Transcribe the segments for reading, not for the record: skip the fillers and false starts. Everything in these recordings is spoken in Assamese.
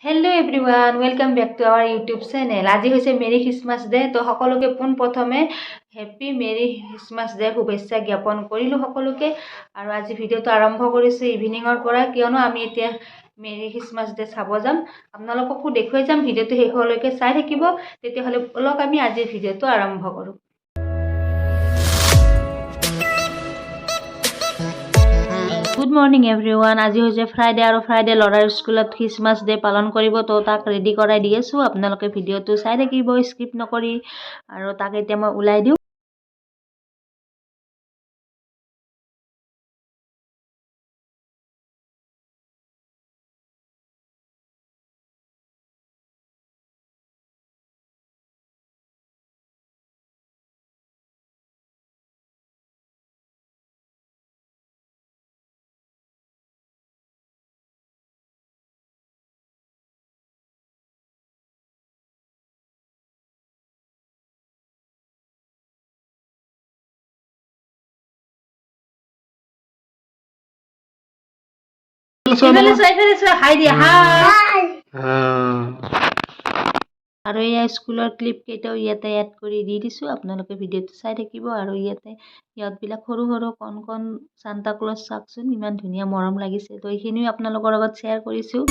Hello everyone welcome back to our YouTube channel. आज হৈছে মেৰী খ্ৰীষ্টমাছ ডে। তো সকলোকে পোনপ্ৰথমে হেপী মেৰী খ্ৰীষ্টমাছ ডে শুভেচ্ছা জ্ঞাপন কৰিলোঁ সকলোকে। আৰু আজি ভিডিঅ'টো আৰম্ভ কৰিছোঁ ইভিনিঙৰ পৰা, কিয়নো আমি এতিয়া মেৰী খ্ৰীষ্টমাছ ডে চাব যাম। আপোনালোককো দেখুৱাই যাম, ভিডিঅ'টো শেষলৈকে চাই থাকিব। তেতিয়াহ'লে বলক আমি আজিৰ ভিডিঅ'টো আৰম্ভ কৰোঁ। Good morning everyone. আজি হৈছে ফ্ৰাইডে আৰু ফ্ৰাইডে ল'ৰাৰ স্কুলত খ্ৰীষ্টমাছ ডে পালন কৰিব। তো তাক ৰেডি কৰাই দি আছোঁ, আপোনালোকে ভিডিঅ'টো চাই থাকিব স্কিপ নকৰি। আৰু তাক এতিয়া মই ওলাই দিওঁ। আৰু এয়া স্কুলৰ ক্লিপ কেইটাও ইয়াতে এড কৰি দি দিছোঁ, আপোনালোকে ভিডিঅ'টো চাই থাকিব। আৰু ইয়াতে ইহঁতবিলাক সৰু সৰু কণ কণ চান্তা ক্লজ, চাওকচোন ইমান ধুনীয়া মৰম লাগিছে। তো এইখিনিও আপোনালোকৰ লগত শ্বেয়াৰ কৰিছোঁ।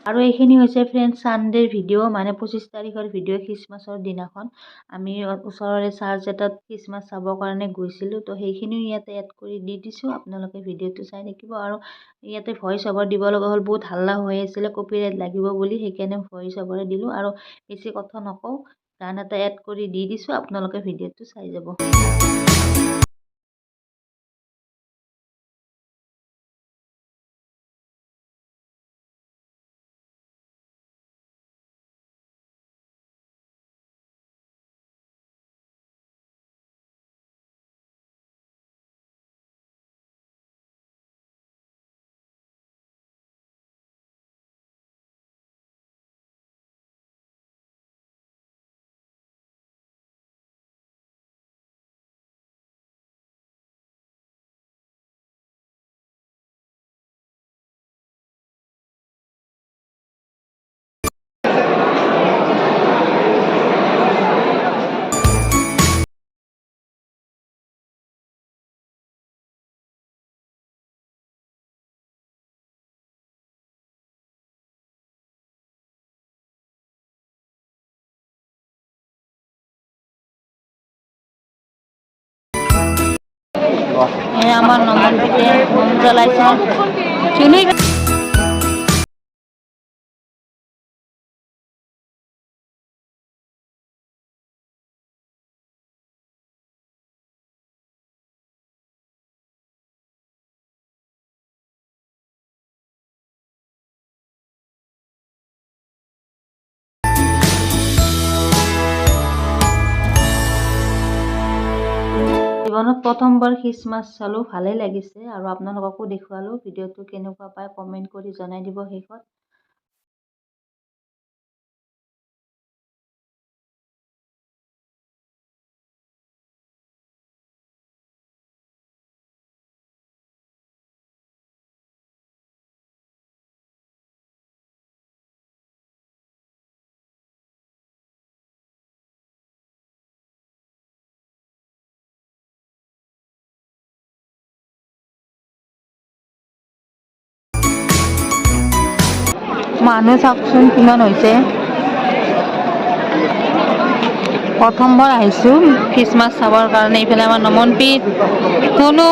আৰু এইখিনি হৈছে ফ্ৰেণ্ড ছানডেৰ ভিডিঅ', মানে 25 তাৰিখৰ ভিডিঅ'। খ্ৰীষ্টমাছৰ দিনাখন আমি ওচৰৰে চাৰ্চ এটাত খ্ৰীষ্টমাছ চাবৰ কাৰণে গৈছিলোঁ। তো সেইখিনিও ইয়াতে এড কৰি দি দিছোঁ, আপোনালোকে ভিডিঅ'টো চাই থাকিব। আৰু ইয়াতে ভইচ অভাৰ দিব লগা হ'ল, বহুত হাল্লা হৈ আছিলে কপিৰাইট লাগিব বুলি, সেইকাৰণে ভইচ অভাৰে দিলোঁ। আৰু বেছি কথা নকওঁ, গান এটা এড কৰি দি দিছোঁ, আপোনালোকে ভিডিঅ'টো চাই যাব। আমাৰ নমনপিতে মম জ্বলাইছে চুলি। জীৱনত প্ৰথমবাৰ খ্ৰীষ্টমাছ চালোঁ, ভালেই লাগিছে। আৰু আপোনালোককো দেখুৱালোঁ, ভিডিঅ'টো কেনেকুৱা পায় কমেণ্ট কৰি জনাই দিব শেষত। মানুহ চাওকচোন কিমান হৈছে। প্ৰথমবাৰ আহিছোঁ খ্ৰীষ্টমাছ চাবৰ কাৰণে। এইফালে আমাৰ নমনপিত শুনো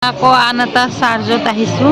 আকৌ আন এটা চাৰ্জত আহিছোঁ।